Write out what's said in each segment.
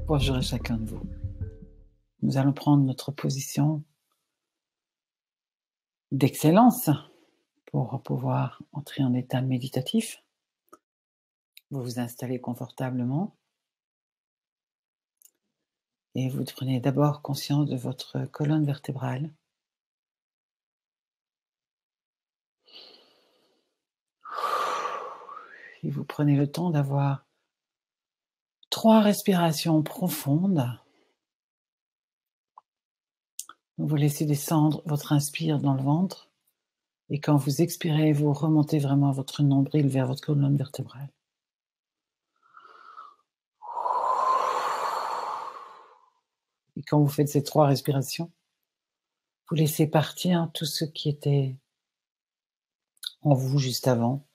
Bonjour à chacun de vous. Nous allons prendre notre position d'excellence pour pouvoir entrer en état méditatif. Vous vous installez confortablement et vous prenez d'abord conscience de votre colonne vertébrale. Et vous prenez le temps d'avoir 3 respirations profondes. Vous laissez descendre votre inspire dans le ventre et quand vous expirez, vous remontez vraiment votre nombril vers votre colonne vertébrale. Et quand vous faites ces 3 respirations, vous laissez partir tout ce qui était en vous juste avant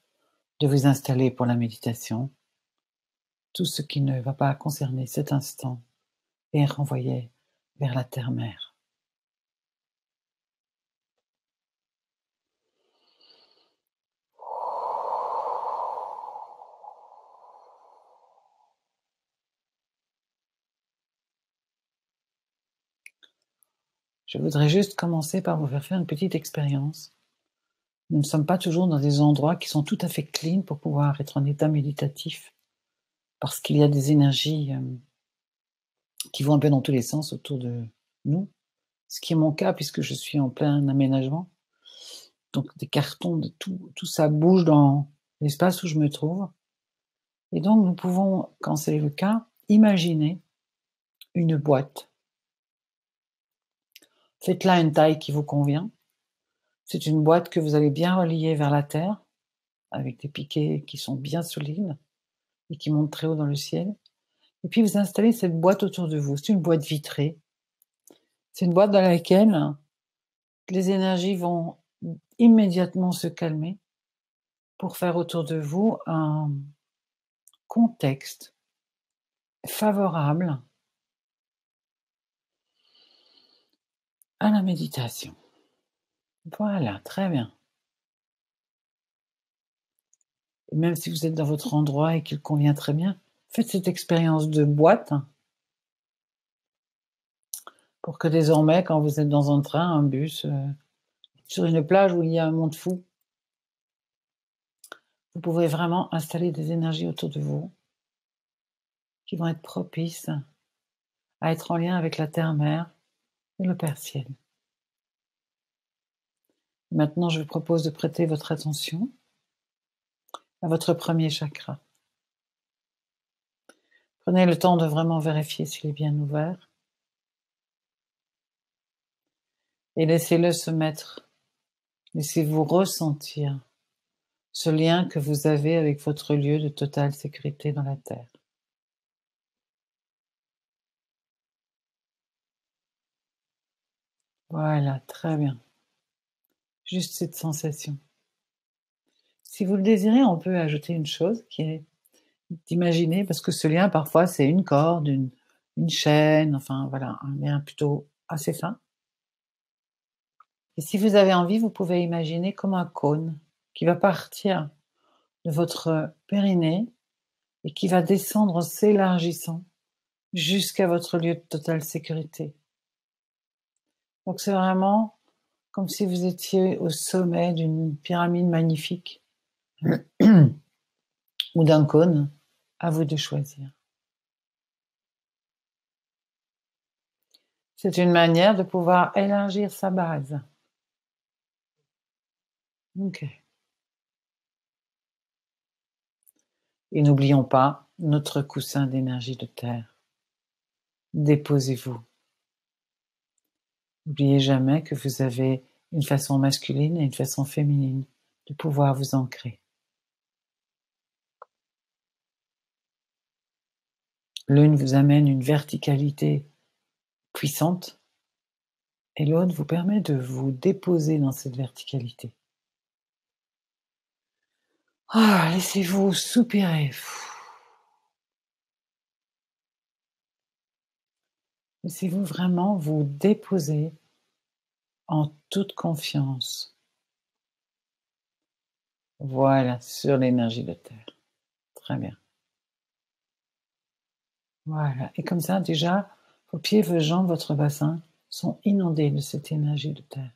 de vous installer pour la méditation. Tout ce qui ne va pas concerner cet instant est renvoyé vers la terre-mère. Je voudrais juste commencer par vous faire une petite expérience. Nous ne sommes pas toujours dans des endroits qui sont tout à fait clean pour pouvoir être en état méditatif, parce qu'il y a des énergies qui vont un peu dans tous les sens autour de nous, ce qui est mon cas puisque je suis en plein aménagement. Donc des cartons, de tout ça bouge dans l'espace où je me trouve. Et donc nous pouvons, quand c'est le cas, imaginer une boîte. Faites-la une taille qui vous convient. C'est une boîte que vous allez bien relier vers la terre, avec des piquets qui sont bien solides et qui montent très haut dans le ciel. Et puis vous installez cette boîte autour de vous. C'est une boîte vitrée. C'est une boîte dans laquelle les énergies vont immédiatement se calmer pour faire autour de vous un contexte favorable à la méditation. Voilà, très bien. Et même si vous êtes dans votre endroit et qu'il convient très bien, faites cette expérience de boîte pour que désormais, quand vous êtes dans un train, un bus, sur une plage où il y a un monde fou, vous pouvez vraiment installer des énergies autour de vous qui vont être propices à être en lien avec la terre-mère et le Père Ciel. Maintenant, je vous propose de prêter votre attention à votre premier chakra. Prenez le temps de vraiment vérifier s'il est bien ouvert et laissez-le se mettre. Laissez-vous ressentir ce lien que vous avez avec votre lieu de totale sécurité dans la Terre. Voilà, très bien. Juste cette sensation. Si vous le désirez, on peut ajouter une chose qui est d'imaginer, parce que ce lien, parfois, c'est une corde, une chaîne, enfin voilà, un lien plutôt assez fin. Et si vous avez envie, vous pouvez imaginer comme un cône qui va partir de votre périnée et qui va descendre en s'élargissant jusqu'à votre lieu de totale sécurité. Donc c'est vraiment comme si vous étiez au sommet d'une pyramide magnifique ou d'un cône, à vous de choisir. C'est une manière de pouvoir élargir sa base. Ok. Et n'oublions pas notre coussin d'énergie de terre. Déposez-vous. N'oubliez jamais que vous avez une façon masculine et une façon féminine de pouvoir vous ancrer. L'une vous amène une verticalité puissante et l'autre vous permet de vous déposer dans cette verticalité. Ah, laissez-vous soupirer. Laissez-vous vraiment vous déposer en toute confiance. Voilà, sur l'énergie de terre. Très bien. Voilà. Et comme ça, déjà, vos pieds, vos jambes, votre bassin sont inondés de cette énergie de terre.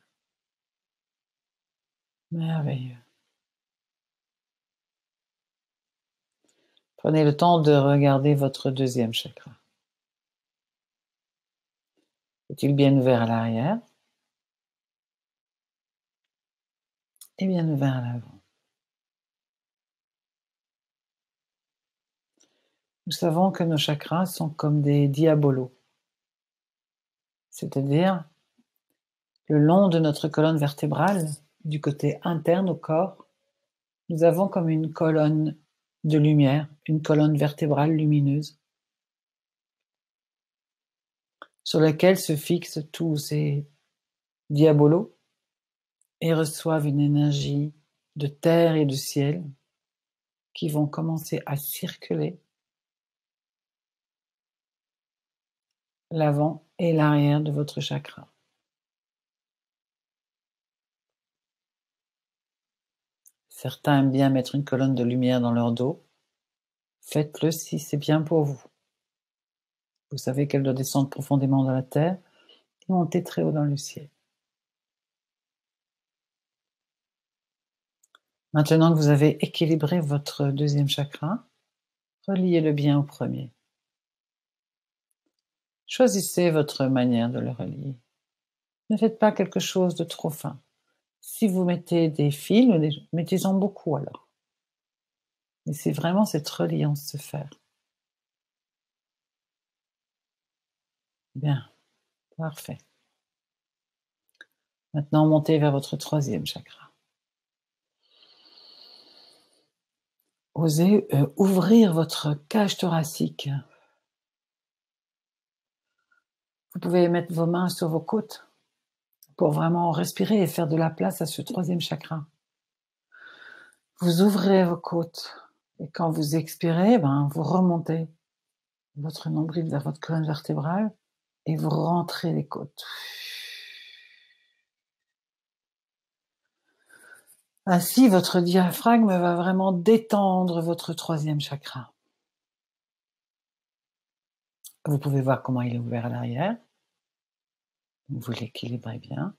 Merveilleux. Prenez le temps de regarder votre deuxième chakra. Est-il bien ouvert à l'arrière et bien ouvert à l'avant? Nous savons que nos chakras sont comme des diabolos, c'est-à-dire le long de notre colonne vertébrale, du côté interne au corps, nous avons comme une colonne de lumière, une colonne vertébrale lumineuse, sur laquelle se fixent tous ces diabolos et reçoivent une énergie de terre et de ciel qui vont commencer à circuler l'avant et l'arrière de votre chakra. Certains aiment bien mettre une colonne de lumière dans leur dos. Faites-le si c'est bien pour vous. Vous savez qu'elle doit descendre profondément dans la terre et monter très haut dans le ciel. Maintenant que vous avez équilibré votre deuxième chakra, reliez-le bien au premier. Choisissez votre manière de le relier. Ne faites pas quelque chose de trop fin. Si vous mettez des fils, mettez-en beaucoup alors. Laissez vraiment cette reliance se faire. Bien, parfait. Maintenant, montez vers votre troisième chakra. Osez ouvrir votre cage thoracique. Vous pouvez mettre vos mains sur vos côtes pour vraiment respirer et faire de la place à ce troisième chakra. Vous ouvrez vos côtes et quand vous expirez, vous remontez votre nombril vers votre colonne vertébrale et vous rentrez les côtes. Ainsi, votre diaphragme va vraiment détendre votre troisième chakra. Vous pouvez voir comment il est ouvert à l'arrière. Vous l'équilibrez bien.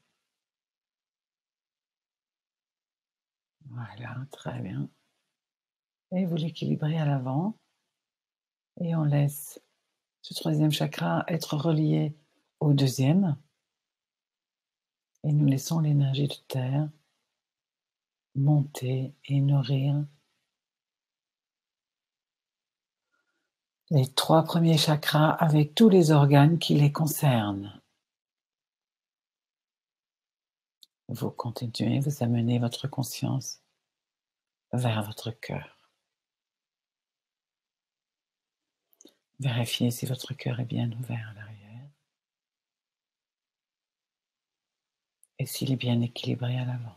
Voilà, très bien. Et vous l'équilibrez à l'avant. Et on laisse ce troisième chakra être relié au deuxième. Et nous laissons l'énergie de terre monter et nourrir les 3 premiers chakras avec tous les organes qui les concernent. Vous continuez, vous amenez votre conscience vers votre cœur. Vérifiez si votre cœur est bien ouvert à l'arrière et s'il est bien équilibré à l'avant.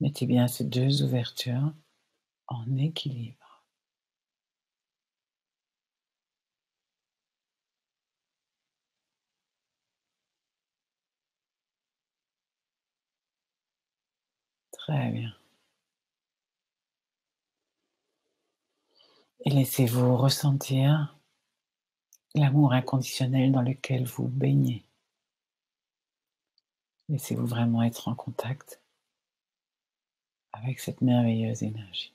Mettez bien ces 2 ouvertures en équilibre. Très bien. Et laissez-vous ressentir l'amour inconditionnel dans lequel vous baignez. Laissez-vous vraiment être en contact avec cette merveilleuse énergie.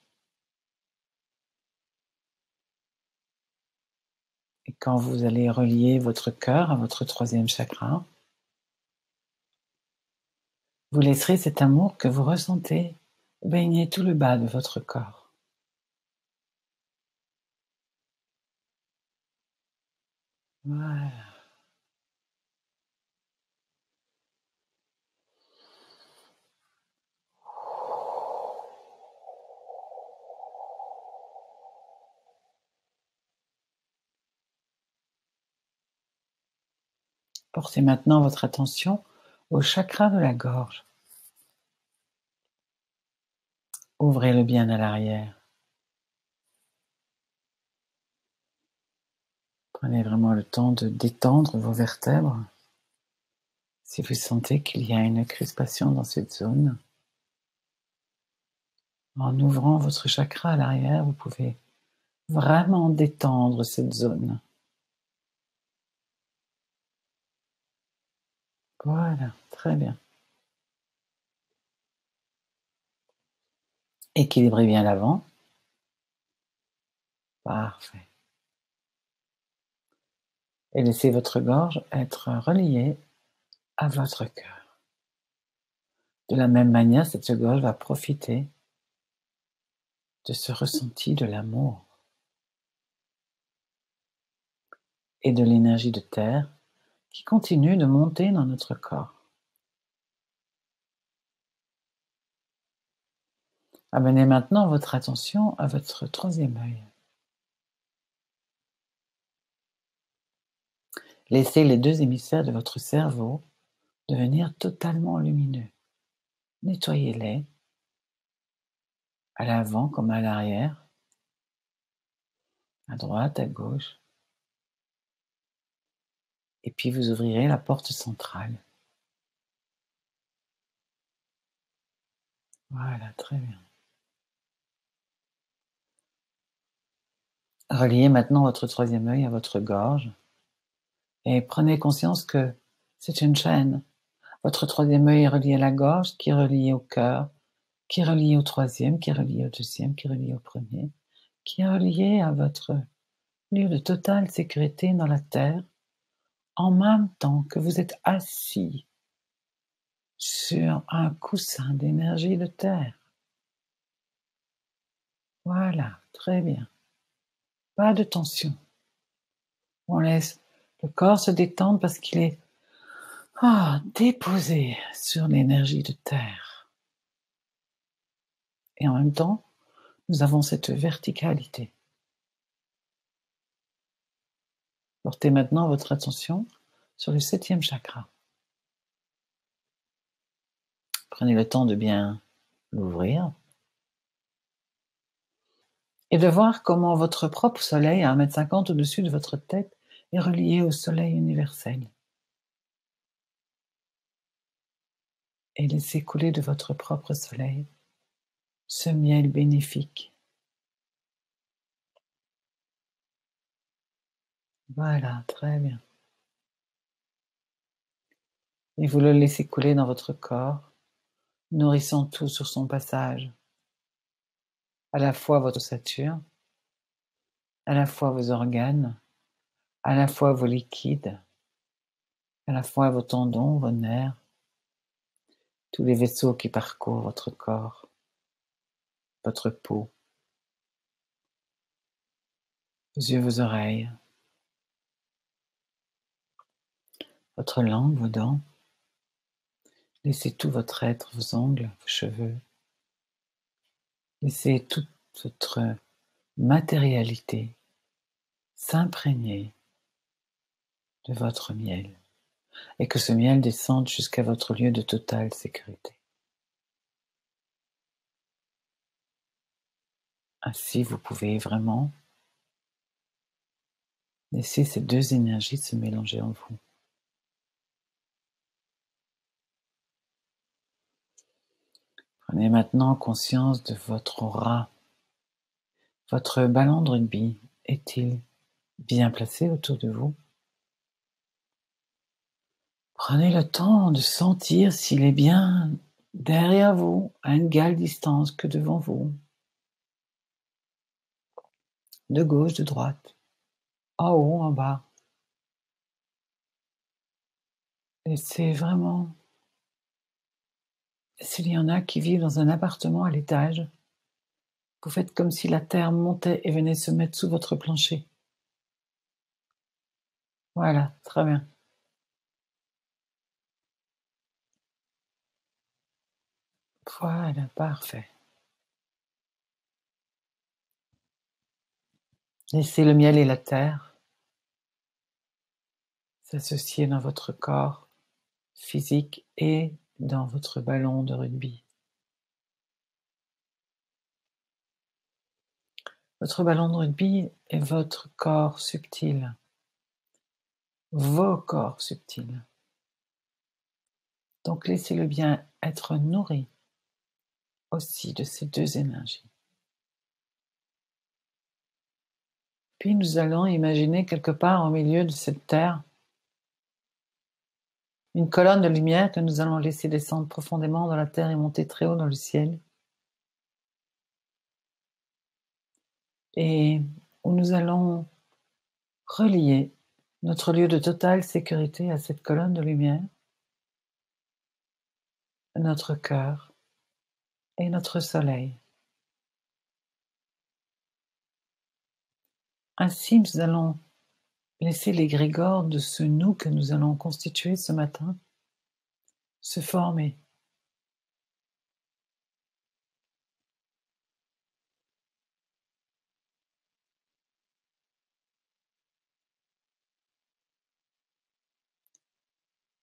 Et quand vous allez relier votre cœur à votre troisième chakra, vous laisserez cet amour que vous ressentez baigner tout le bas de votre corps. Voilà. Portez maintenant votre attention au chakra de la gorge. Ouvrez-le bien à l'arrière. Prenez vraiment le temps de détendre vos vertèbres. Si vous sentez qu'il y a une crispation dans cette zone, en ouvrant votre chakra à l'arrière, vous pouvez Vraiment détendre cette zone. Voilà, très bien. Équilibrez bien l'avant. Parfait. Et laissez votre gorge être reliée à votre cœur. De la même manière, cette gorge va profiter de ce ressenti de l'amour et de l'énergie de terre qui continue de monter dans notre corps. Amenez maintenant votre attention à votre troisième œil. Laissez les deux hémisphères de votre cerveau devenir totalement lumineux. Nettoyez-les, à l'avant comme à l'arrière, à droite, à gauche. Et puis vous ouvrirez la porte centrale. Voilà, très bien. Reliez maintenant votre troisième œil à votre gorge et prenez conscience que c'est une chaîne. Votre troisième œil est relié à la gorge, qui est relié au cœur, qui est relié au troisième, qui est relié au deuxième, qui est relié au premier, qui est relié à votre lieu de totale sécurité dans la terre, en même temps que vous êtes assis sur un coussin d'énergie de terre. Voilà, très bien. Pas de tension. On laisse le corps se détendre parce qu'il est déposé sur l'énergie de terre. Et en même temps, nous avons cette verticalité. Portez maintenant votre attention sur le 7e chakra. Prenez le temps de bien l'ouvrir et de voir comment votre propre soleil à 1,50 m au-dessus de votre tête est relié au soleil universel. Et laissez couler de votre propre soleil ce miel bénéfique. Voilà, très bien. Et vous le laissez couler dans votre corps, nourrissant tout sur son passage, à la fois votre ossature, à la fois vos organes, à la fois vos liquides, à la fois vos tendons, vos nerfs, tous les vaisseaux qui parcourent votre corps, votre peau, vos yeux, vos oreilles, votre langue, vos dents. Laissez tout votre être, vos ongles, vos cheveux. Laissez toute votre matérialité s'imprégner de votre miel et que ce miel descende jusqu'à votre lieu de totale sécurité. Ainsi, vous pouvez vraiment laisser ces deux énergies se mélanger en vous. Prenez maintenant conscience de votre aura. Votre ballon de rugby est-il bien placé autour de vous? Prenez le temps de sentir s'il est bien derrière vous, à une égale distance que devant vous, de gauche, de droite, en haut, en bas. Et c'est vraiment, s'il y en a qui vivent dans un appartement à l'étage, vous faites comme si la terre montait et venait se mettre sous votre plancher. Voilà, très bien. Voilà, parfait. Laissez le miel et la terre s'associer dans votre corps physique et dans votre ballon de rugby. Votre ballon de rugby est votre corps subtil, vos corps subtils. Donc laissez-le bien être nourri aussi de ces deux énergies. Puis nous allons imaginer quelque part au milieu de cette terre une colonne de lumière que nous allons laisser descendre profondément dans la terre et monter très haut dans le ciel. Et où nous allons relier notre lieu de totale sécurité à cette colonne de lumière, notre cœur et notre soleil. Ainsi, nous allons laisser l'égrégore de ce nous que nous allons constituer ce matin se former.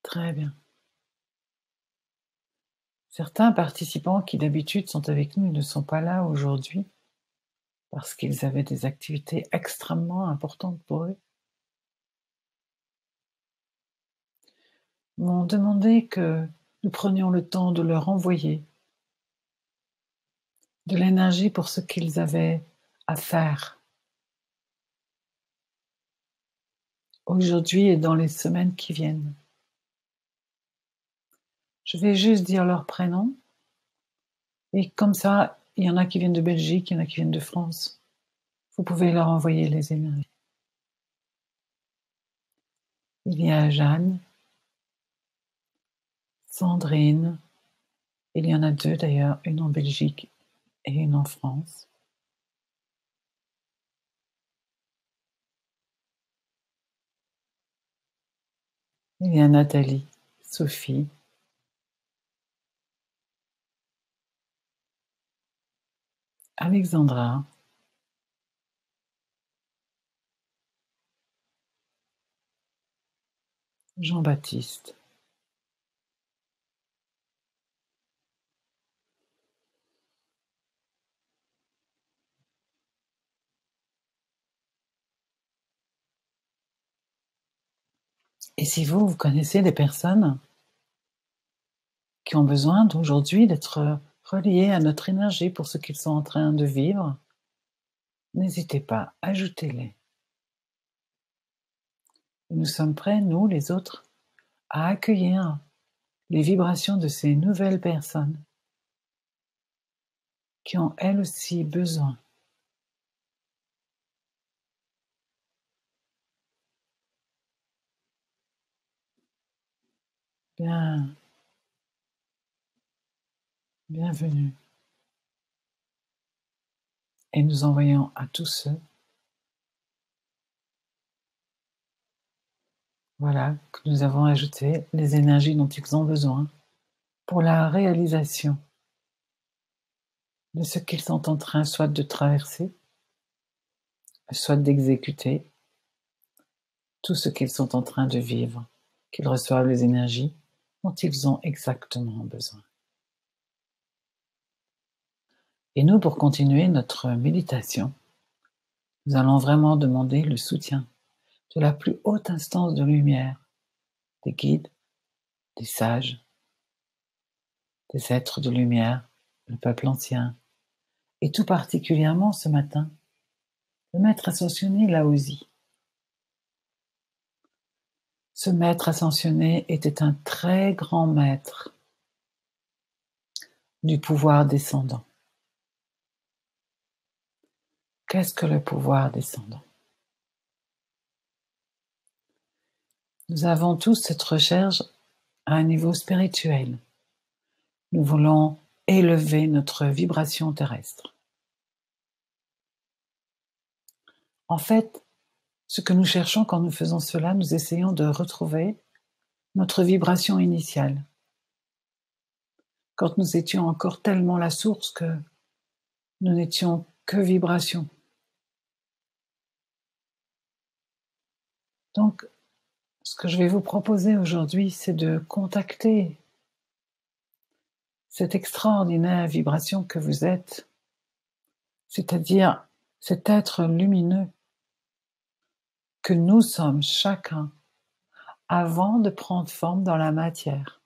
Très bien. Certains participants qui d'habitude sont avec nous, ils ne sont pas là aujourd'hui parce qu'ils avaient des activités extrêmement importantes pour eux. M'ont demandé que nous prenions le temps de leur envoyer de l'énergie pour ce qu'ils avaient à faire aujourd'hui et dans les semaines qui viennent. Je vais juste dire leur prénom et comme ça, il y en a qui viennent de Belgique, il y en a qui viennent de France. Vous pouvez leur envoyer les énergies. Il y a Jeanne, Sandrine, il y en a deux d'ailleurs, une en Belgique et une en France. Il y a Nathalie, Sophie, Alexandra, Jean-Baptiste. Et si vous connaissez des personnes qui ont besoin d'aujourd'hui d'être reliées à notre énergie pour ce qu'ils sont en train de vivre, n'hésitez pas, ajoutez-les. Nous sommes prêts, nous, les autres, à accueillir les vibrations de ces nouvelles personnes qui ont elles aussi besoin. Bien, bienvenue. Et nous envoyons à tous ceux, voilà, que nous avons ajouté les énergies dont ils ont besoin pour la réalisation de ce qu'ils sont en train soit de traverser, soit d'exécuter, tout ce qu'ils sont en train de vivre, qu'ils reçoivent les énergies dont ils ont exactement besoin. Et nous, pour continuer notre méditation, nous allons vraiment demander le soutien de la plus haute instance de lumière, des guides, des sages, des êtres de lumière, le peuple ancien, et tout particulièrement ce matin, le maître ascensionné Laozi. Ce maître ascensionné était un très grand maître du pouvoir descendant. Qu'est-ce que le pouvoir descendant? Nous avons tous cette recherche à un niveau spirituel. Nous voulons élever notre vibration terrestre. En fait, ce que nous cherchons quand nous faisons cela, nous essayons de retrouver notre vibration initiale. Quand nous étions encore tellement la source que nous n'étions que vibration. Donc, ce que je vais vous proposer aujourd'hui, c'est de contacter cette extraordinaire vibration que vous êtes, c'est-à-dire cet être lumineux que nous sommes chacun avant de prendre forme dans la matière.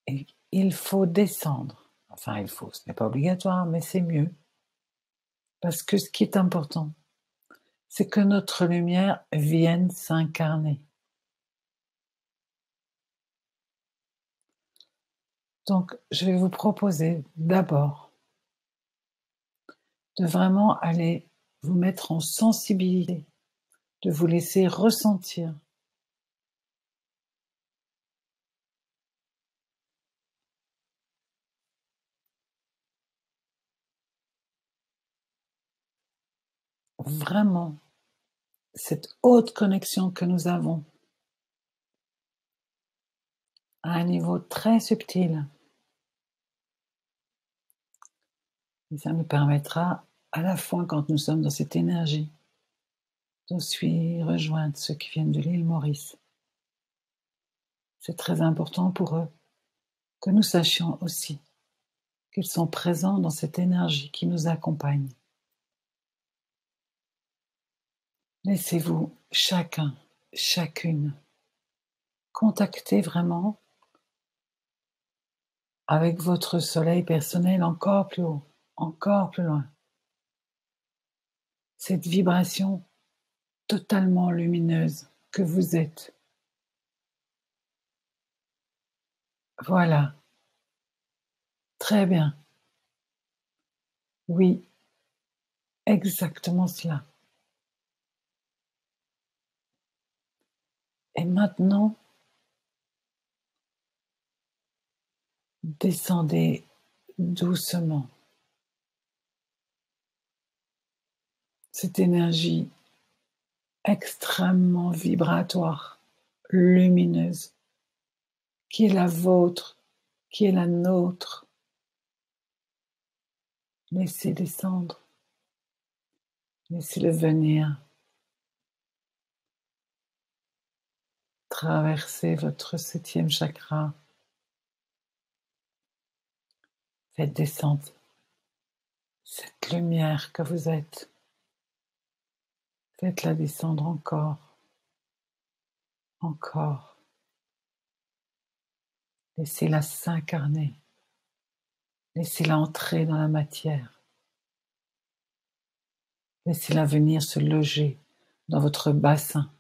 Et il faut descendre. Enfin, il faut, ce n'est pas obligatoire, mais c'est mieux. Parce que ce qui est important, c'est que notre lumière vienne s'incarner. Donc, je vais vous proposer d'abord de vraiment aller vous mettre en sensibilité, de vous laisser ressentir vraiment cette haute connexion que nous avons à un niveau très subtil. Et ça nous permettra, à la fois quand nous sommes dans cette énergie, de rejoindre ceux qui viennent de l'île Maurice. C'est très important pour eux que nous sachions aussi qu'ils sont présents dans cette énergie qui nous accompagne. Laissez-vous chacun, chacune, contacter vraiment avec votre soleil personnel encore plus haut, encore plus loin. Cette vibration totalement lumineuse que vous êtes. Voilà, très bien. Oui, exactement cela. Et maintenant, descendez doucement. Cette énergie extrêmement vibratoire, lumineuse, qui est la vôtre, qui est la nôtre. Laissez descendre, laissez-le venir, traverser votre 7e chakra. Faites descendre cette lumière que vous êtes. Faites-la descendre encore, encore. Laissez-la s'incarner. Laissez-la entrer dans la matière. Laissez-la venir se loger dans votre bassin,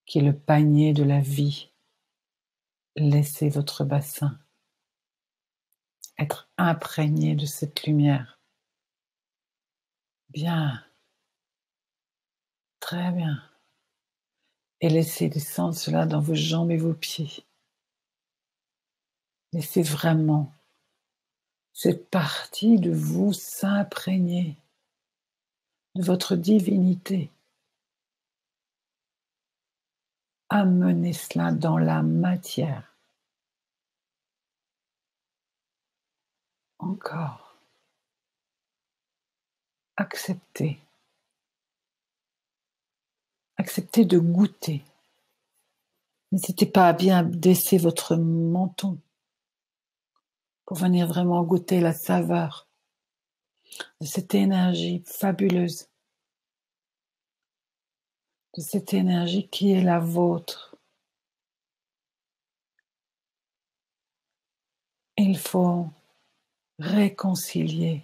qui est le panier de la vie. Laissez votre bassin être imprégné de cette lumière. Bien, très bien. Et laissez descendre cela dans vos jambes et vos pieds. Laissez vraiment cette partie de vous s'imprégner de votre divinité. Amenez cela dans la matière. Encore. Acceptez. Acceptez de goûter. N'hésitez pas à bien baisser votre menton pour venir vraiment goûter la saveur de cette énergie fabuleuse, de cette énergie qui est la vôtre. Il faut réconcilier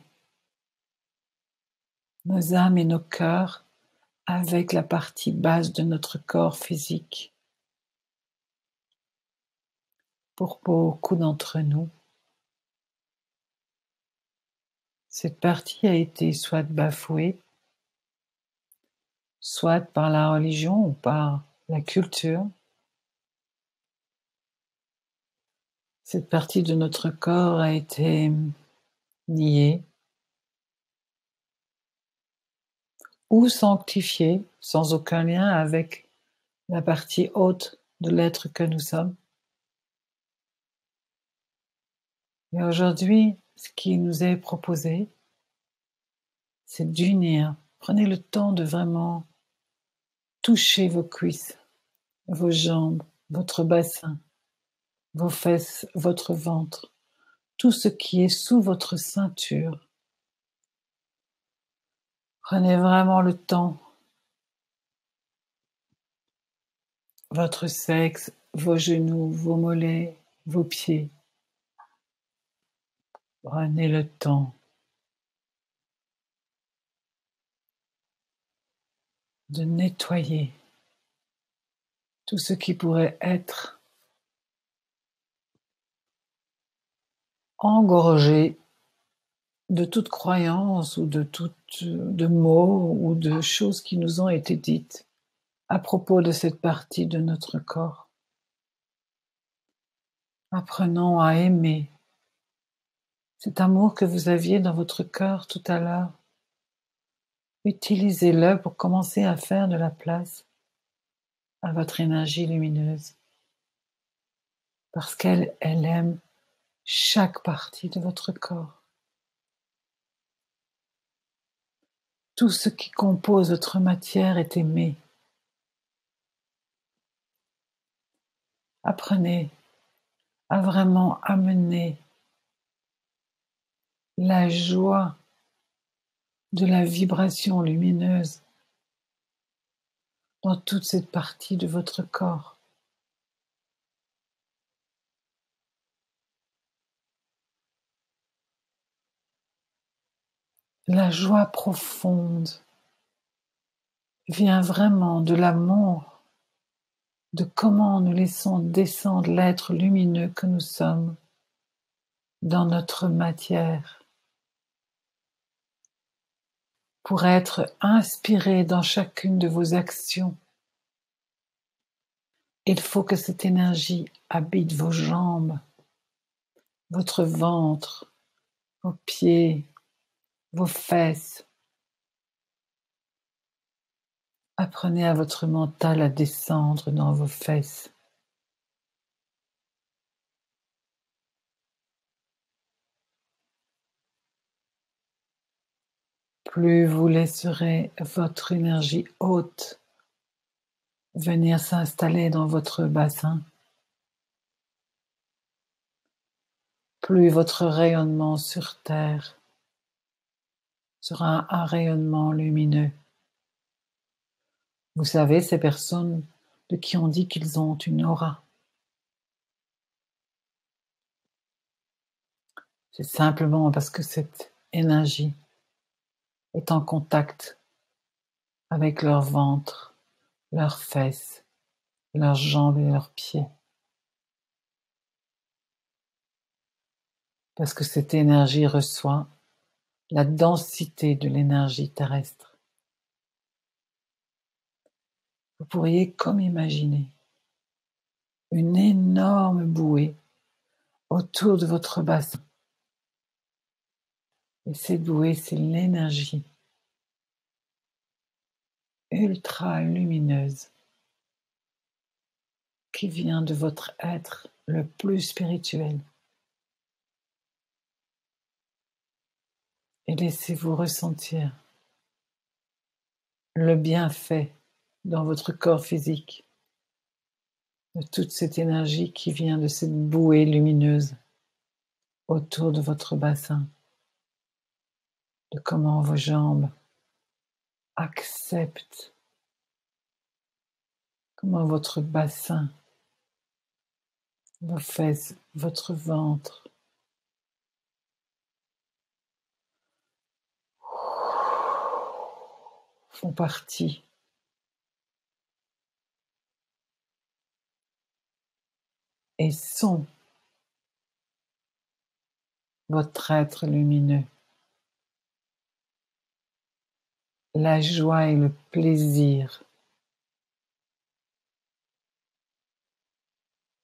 nos âmes et nos cœurs avec la partie basse de notre corps physique. Pour beaucoup d'entre nous, cette partie a été soit bafouée, soit par la religion ou par la culture. Cette partie de notre corps a été niée ou sanctifiée sans aucun lien avec la partie haute de l'être que nous sommes. Et aujourd'hui, ce qui nous est proposé, c'est d'unir. Prenez le temps de vraiment toucher vos cuisses, vos jambes, votre bassin, vos fesses, votre ventre, tout ce qui est sous votre ceinture. Prenez vraiment le temps, votre sexe, vos genoux, vos mollets, vos pieds. Prenez le temps de nettoyer tout ce qui pourrait être engorgé de toute croyance ou de mots ou de choses qui nous ont été dites à propos de cette partie de notre corps. Apprenons à aimer cet amour que vous aviez dans votre cœur tout à l'heure. Utilisez-le pour commencer à faire de la place à votre énergie lumineuse, parce qu'elle aime chaque partie de votre corps. Tout ce qui compose votre matière est aimé. Apprenez à vraiment amener la joie de la vibration lumineuse dans toute cette partie de votre corps. La joie profonde vient vraiment de l'amour, de comment nous laissons descendre l'être lumineux que nous sommes dans notre matière, pour être inspiré dans chacune de vos actions. Il faut que cette énergie habite vos jambes, votre ventre, vos pieds, vos fesses. Apprenez à votre mental à descendre dans vos fesses. Plus vous laisserez votre énergie haute venir s'installer dans votre bassin, plus votre rayonnement sur Terre sera un rayonnement lumineux. Vous savez, ces personnes de qui on dit qu'ils ont une aura, c'est simplement parce que cette énergie est en contact avec leur ventre, leurs fesses, leurs jambes et leurs pieds. Parce que cette énergie reçoit la densité de l'énergie terrestre. Vous pourriez comme imaginer une énorme bouée autour de votre bassin. Et cette bouée, c'est l'énergie ultra lumineuse qui vient de votre être le plus spirituel. Et laissez-vous ressentir le bienfait dans votre corps physique de toute cette énergie qui vient de cette bouée lumineuse autour de votre bassin, de comment vos jambes acceptent, comment votre bassin, vos fesses, votre ventre font partie et sont votre être lumineux. La joie et le plaisir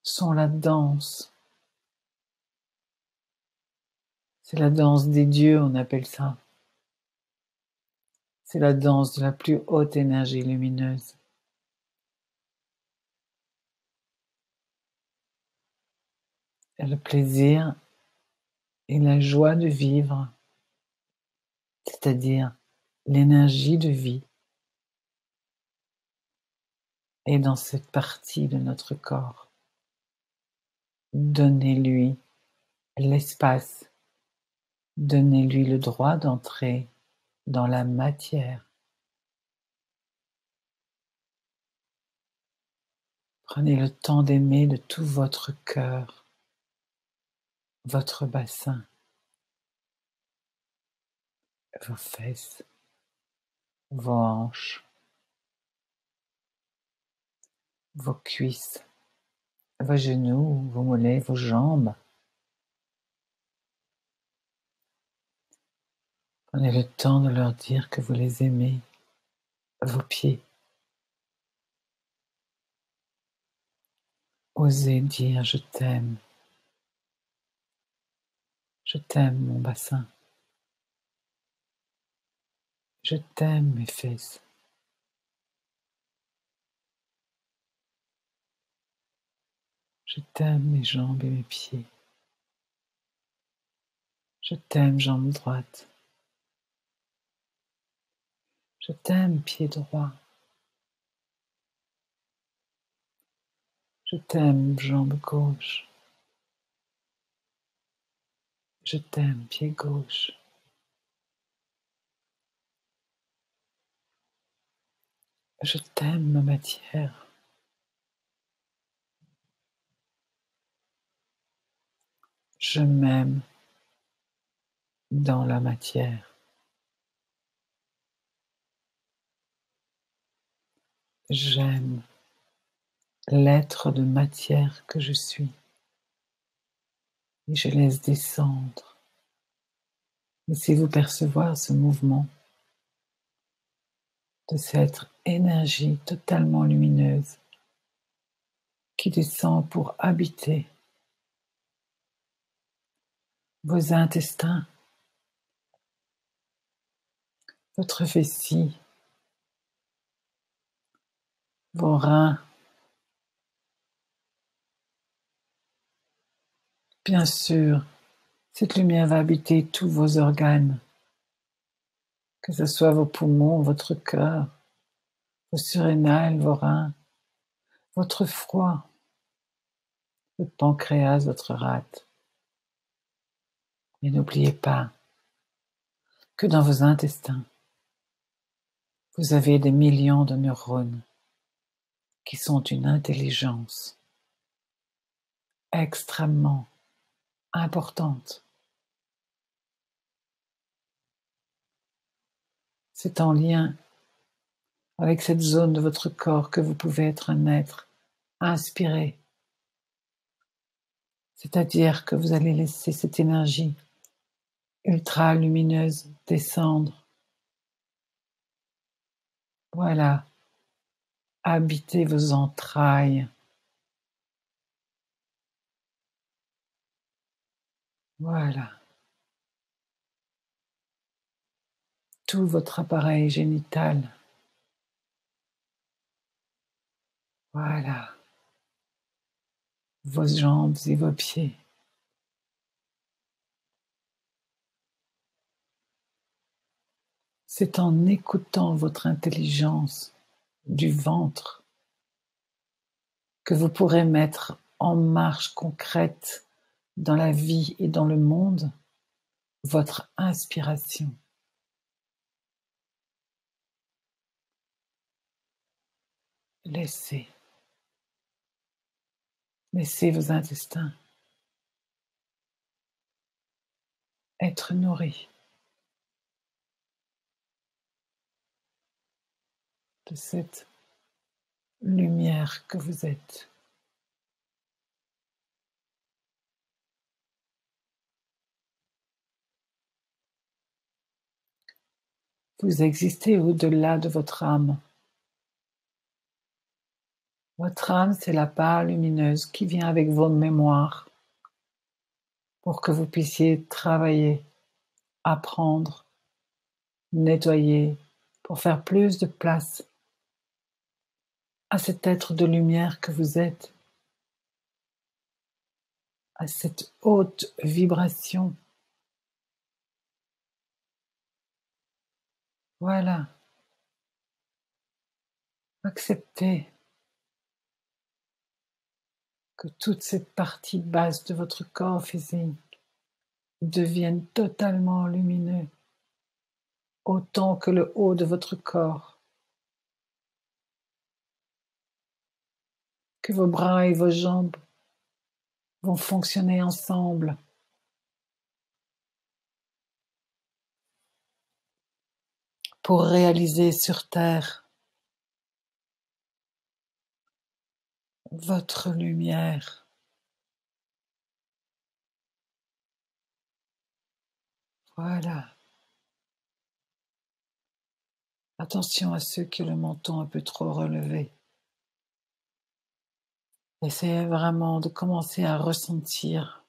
sont la danse. C'est la danse des dieux, on appelle ça. C'est la danse de la plus haute énergie lumineuse. Et le plaisir et la joie de vivre, c'est-à-dire l'énergie de vie, est dans cette partie de notre corps. Donnez-lui l'espace, donnez-lui le droit d'entrer dans la matière. Prenez le temps d'aimer de tout votre cœur votre bassin, vos fesses, vos hanches, vos cuisses, vos genoux, vos mollets, vos jambes. Prenez le temps de leur dire que vous les aimez, vos pieds. Osez dire je t'aime mon bassin, je t'aime mes fesses, je t'aime mes jambes et mes pieds, je t'aime jambe droite, je t'aime pied droit, je t'aime jambe gauche, je t'aime pied gauche, je t'aime ma matière, je m'aime dans la matière, j'aime l'être de matière que je suis et je laisse descendre. Laissez-vous percevoir ce mouvement de cette énergie totalement lumineuse qui descend pour habiter vos intestins, votre vessie, vos reins, bien sûr. Cette lumière va habiter tous vos organes, que ce soit vos poumons, votre cœur, vos surrénales, vos reins, votre foie, votre pancréas, votre rate. Et n'oubliez pas que dans vos intestins, vous avez des millions de neurones qui sont une intelligence extrêmement importante. C'est en lien avec cette zone de votre corps que vous pouvez être un être inspiré. C'est-à-dire que vous allez laisser cette énergie ultra lumineuse descendre. Voilà, habiter vos entrailles. Voilà, tout votre appareil génital. Voilà, vos jambes et vos pieds. C'est en écoutant votre intelligence du ventre que vous pourrez mettre en marche concrète dans la vie et dans le monde votre inspiration. Laissez vos intestins être nourris de cette lumière que vous êtes. Vous existez au-delà de votre âme. Votre âme, c'est la part lumineuse qui vient avec vos mémoires pour que vous puissiez travailler, apprendre, nettoyer, pour faire plus de place à cet être de lumière que vous êtes, à cette haute vibration. Voilà. Acceptez que toute cette partie basse de votre corps physique devienne totalement lumineux, autant que le haut de votre corps, que vos bras et vos jambes vont fonctionner ensemble pour réaliser sur Terre votre lumière. Voilà. Attention à ceux qui ont le menton un peu trop relevé. Essayez vraiment de commencer à ressentir,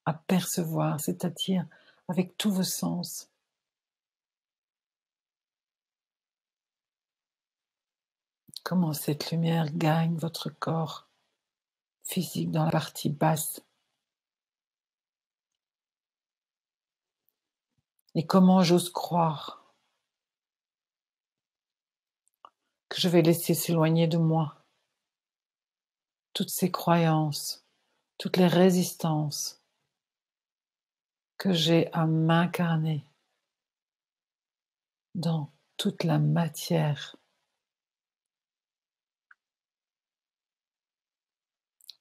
à percevoir, c'est-à-dire avec tous vos sens, comment cette lumière gagne votre corps physique dans la partie basse et comment j'ose croire que je vais laisser s'éloigner de moi toutes ces croyances, toutes les résistances que j'ai à m'incarner dans toute la matière,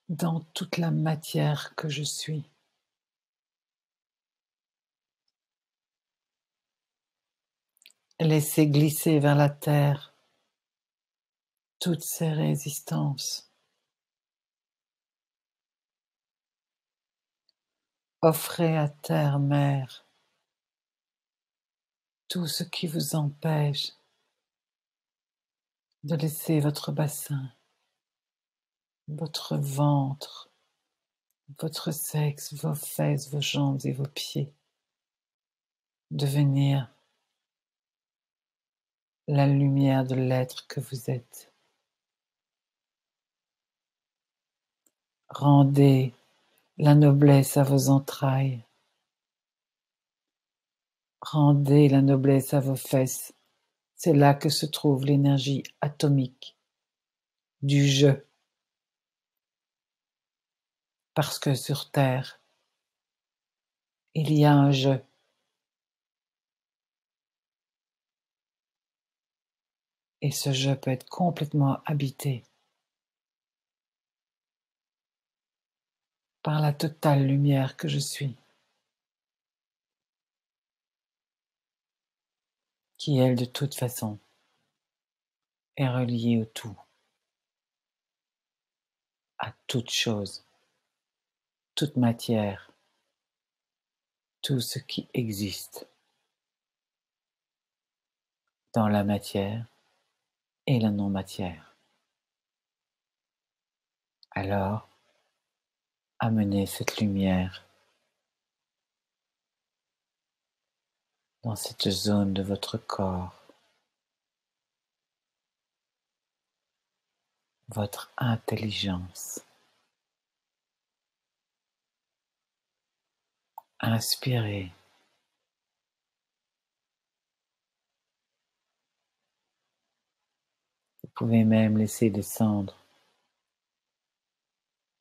dans toute la matière que je suis. Laissez glisser vers la terre toutes ces résistances. Offrez à terre, mère, tout ce qui vous empêche de laisser votre bassin, votre ventre, votre sexe, vos fesses, vos jambes et vos pieds devenir la lumière de l'être que vous êtes. Rendez la noblesse à vos entrailles. Rendez la noblesse à vos fesses. C'est là que se trouve l'énergie atomique du je. Parce que sur Terre, il y a un je. Et ce je peut être complètement habité par la totale lumière que je suis, qui elle de toute façon est reliée au tout, à toute chose, toute matière, tout ce qui existe dans la matière et la non-matière. Alors, amenez cette lumière dans cette zone de votre corps, votre intelligence. Inspirez. Vous pouvez même laisser descendre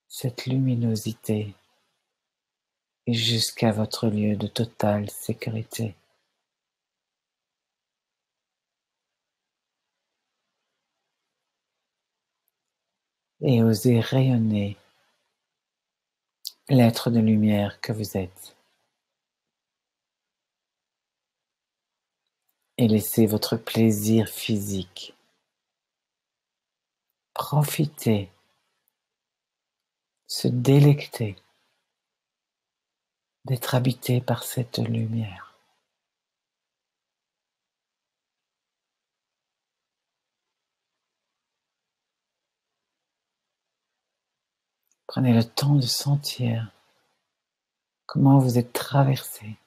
cette luminosité jusqu'à votre lieu de totale sécurité. Et osez rayonner l'être de lumière que vous êtes. Et laissez votre plaisir physique profiter, se délecter d'être habité par cette lumière. Prenez le temps de sentir comment vous êtes traversé.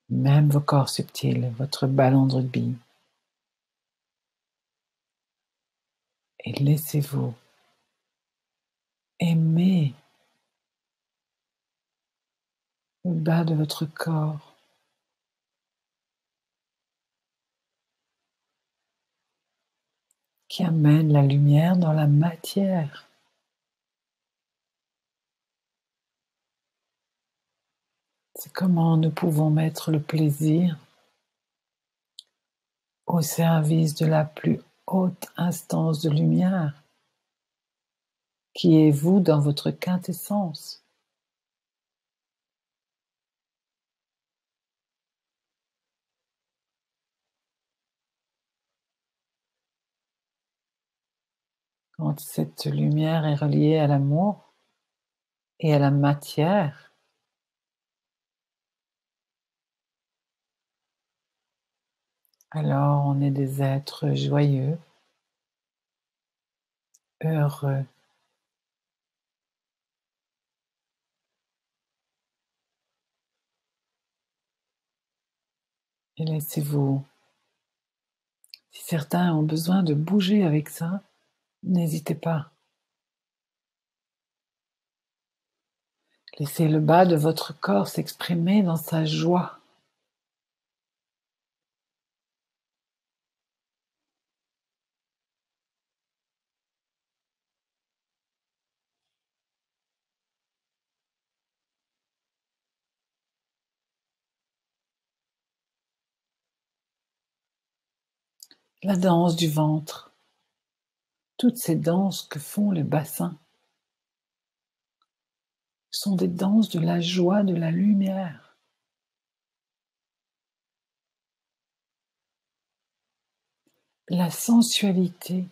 Même vos corps subtils, votre ballon de rugby. Et laissez-vous aimer le bas de votre corps. Qui amène la lumière dans la matière. C'est comment nous pouvons mettre le plaisir au service de la plus haute instance de lumière, qui est vous dans votre quintessence. Quand cette lumière est reliée à l'amour et à la matière, alors on est des êtres joyeux, heureux. Et laissez-vous, si certains ont besoin de bouger avec ça, n'hésitez pas. Laissez le bas de votre corps s'exprimer dans sa joie. La danse du ventre, toutes ces danses que font les bassins sont des danses de la joie, de la lumière. La sensualité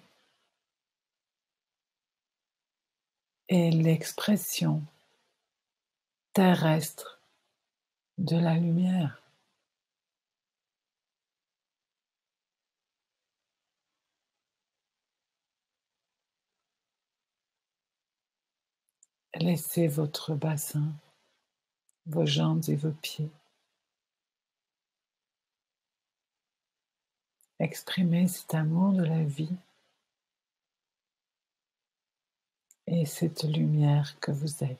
est l'expression terrestre de la lumière. Laissez votre bassin, vos jambes et vos pieds exprimer cet amour de la vie et cette lumière que vous êtes.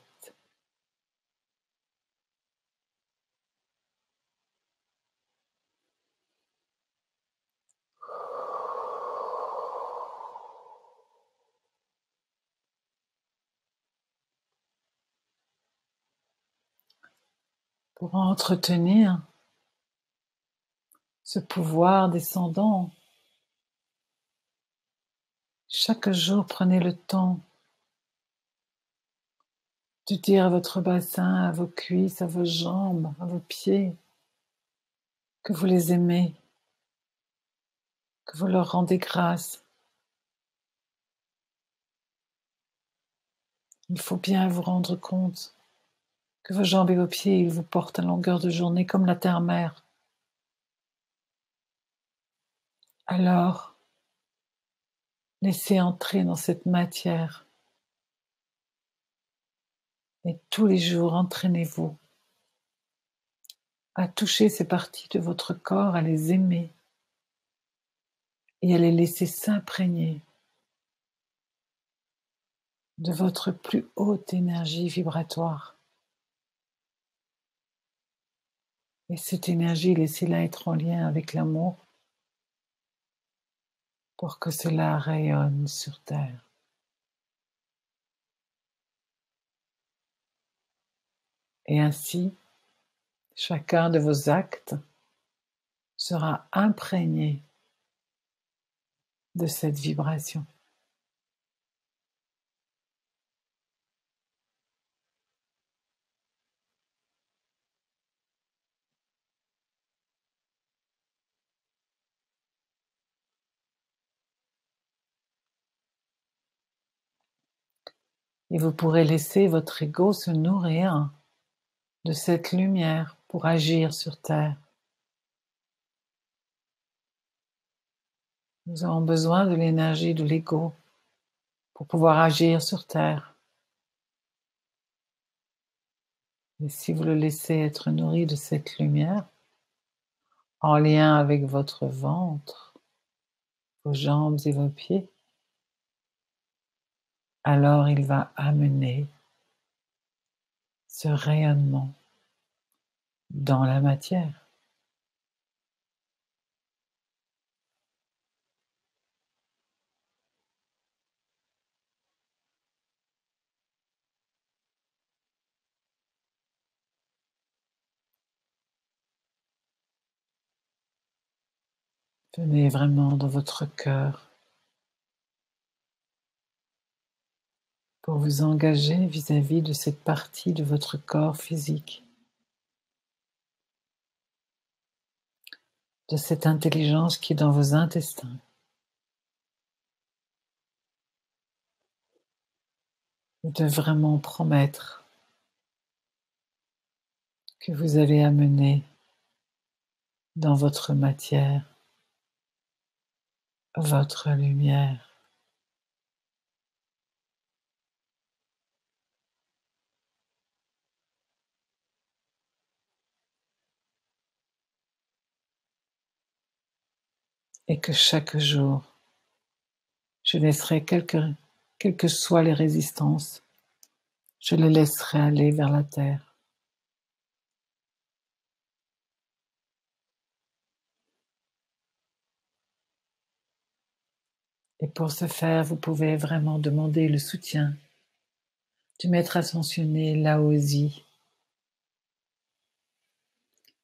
Pour entretenir ce pouvoir descendant, chaque jour prenez le temps de dire à votre bassin, à vos cuisses, à vos jambes, à vos pieds, que vous les aimez, que vous leur rendez grâce. Il faut bien vous rendre compte que vos jambes et vos pieds, ils vous portent à longueur de journée comme la terre-mère. Alors, laissez entrer dans cette matière et tous les jours, entraînez-vous à toucher ces parties de votre corps, à les aimer et à les laisser s'imprégner de votre plus haute énergie vibratoire. Et cette énergie, laissez-la être en lien avec l'amour pour que cela rayonne sur Terre. Et ainsi, chacun de vos actes sera imprégné de cette vibration. Et vous pourrez laisser votre ego se nourrir de cette lumière pour agir sur Terre. Nous avons besoin de l'énergie de l'ego pour pouvoir agir sur Terre. Et si vous le laissez être nourri de cette lumière, en lien avec votre ventre, vos jambes et vos pieds, alors il va amener ce rayonnement dans la matière. Venez vraiment dans votre cœur pour vous engager vis-à-vis de cette partie de votre corps physique, de cette intelligence qui est dans vos intestins. de vraiment promettre que vous allez amener dans votre matière votre lumière. Et que chaque jour, je laisserai quelles que soient les résistances, je les laisserai aller vers la terre. Et pour ce faire, vous pouvez vraiment demander le soutien du maître ascensionné Laozi.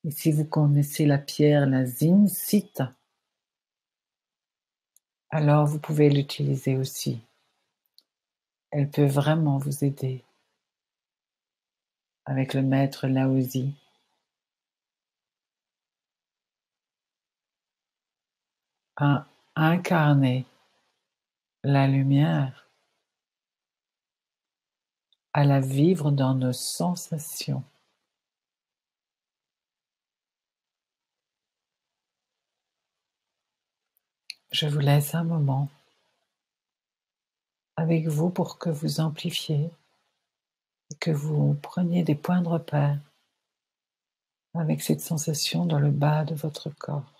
Et si vous connaissez la pierre, la zincite, alors vous pouvez l'utiliser aussi. Elle peut vraiment vous aider avec le maître Laozi à incarner la lumière, à la vivre dans nos sensations. Je vous laisse un moment avec vous pour que vous amplifiez et que vous preniez des points de repère avec cette sensation dans le bas de votre corps.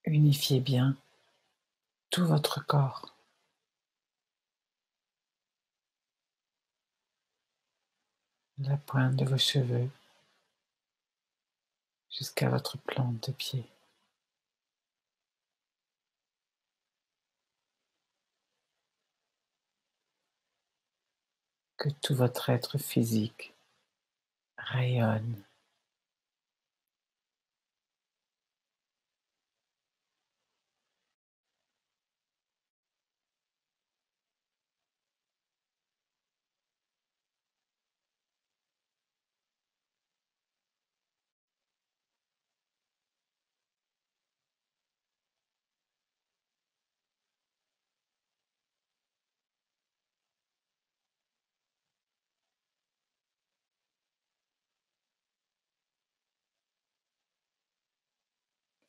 Unifiez bien tout votre corps, de la pointe de vos cheveux jusqu'à votre plante de pied. Que tout votre être physique rayonne.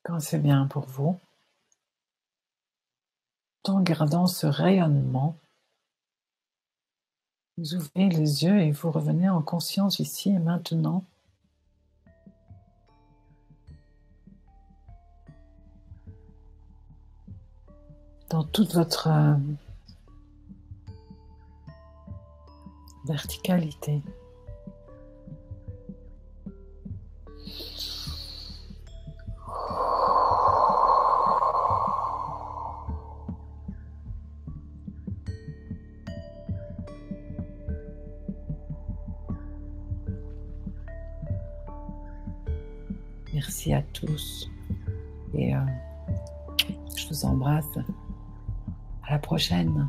Quand c'est bien pour vous, tout en gardant ce rayonnement, vous ouvrez les yeux et vous revenez en conscience ici et maintenant. Dans toute votre verticalité. Merci à tous et je vous embrasse. À la prochaine.